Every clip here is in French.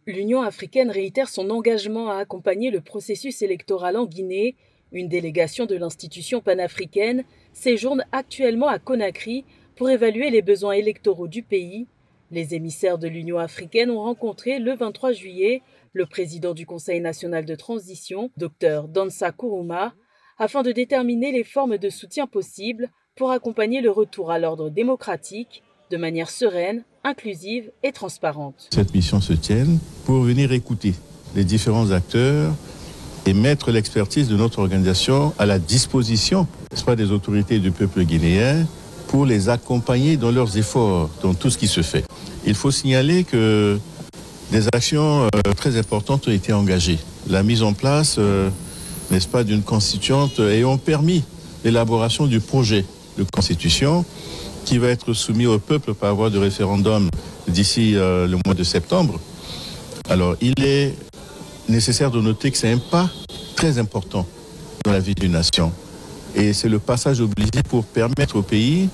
L'Union africaine réitère son engagement à accompagner le processus électoral en Guinée. Une délégation de l'institution panafricaine séjourne actuellement à Conakry pour évaluer les besoins électoraux du pays. Les émissaires de l'Union africaine ont rencontré le 23 juillet le président du Conseil national de transition, Dr Dansa Kourouma, afin de déterminer les formes de soutien possibles pour accompagner le retour à l'ordre démocratique de manière sereine, inclusive et transparente. Cette mission se tienne pour venir écouter les différents acteurs et mettre l'expertise de notre organisation à la disposition, n'est-ce pas, des autorités du peuple guinéen pour les accompagner dans leurs efforts, dans tout ce qui se fait. Il faut signaler que des actions très importantes ont été engagées. La mise en place, n'est-ce pas, d'une constituante ayant permis l'élaboration du projet de constitution qui va être soumis au peuple par voie de référendum d'ici le mois de septembre. Alors, il est nécessaire de noter que c'est un pas très important dans la vie d'une nation. Et c'est le passage obligé pour permettre au pays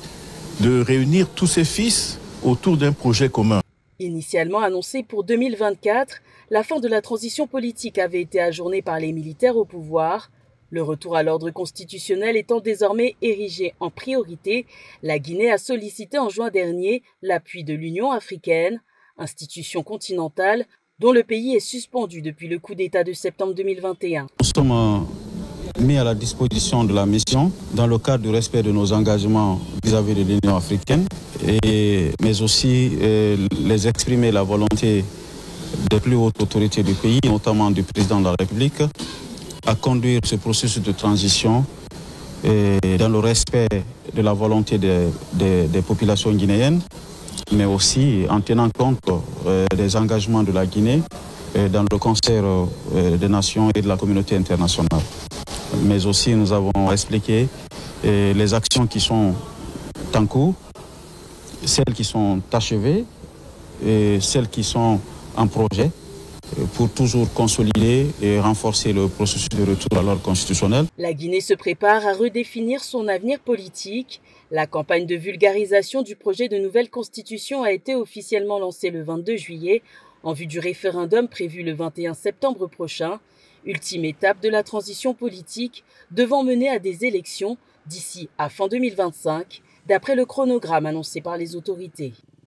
de réunir tous ses fils autour d'un projet commun. Initialement annoncé pour 2024, la fin de la transition politique avait été ajournée par les militaires au pouvoir. Le retour à l'ordre constitutionnel étant désormais érigé en priorité, la Guinée a sollicité en juin dernier l'appui de l'Union africaine, institution continentale dont le pays est suspendu depuis le coup d'État de septembre 2021. Nous sommes mis à la disposition de la mission dans le cadre du respect de nos engagements vis-à-vis de l'Union africaine, mais aussi les exprimer la volonté des plus hautes autorités du pays, notamment du président de la République, à conduire ce processus de transition dans le respect de la volonté des populations guinéennes, mais aussi en tenant compte des engagements de la Guinée dans le concert des nations et de la communauté internationale. Mais aussi nous avons expliqué les actions qui sont en cours, celles qui sont achevées et celles qui sont en projet, pour toujours consolider et renforcer le processus de retour à l'ordre constitutionnel. La Guinée se prépare à redéfinir son avenir politique. La campagne de vulgarisation du projet de nouvelle constitution a été officiellement lancée le 22 juillet en vue du référendum prévu le 21 septembre prochain, ultime étape de la transition politique devant mener à des élections d'ici à fin 2025, d'après le chronogramme annoncé par les autorités.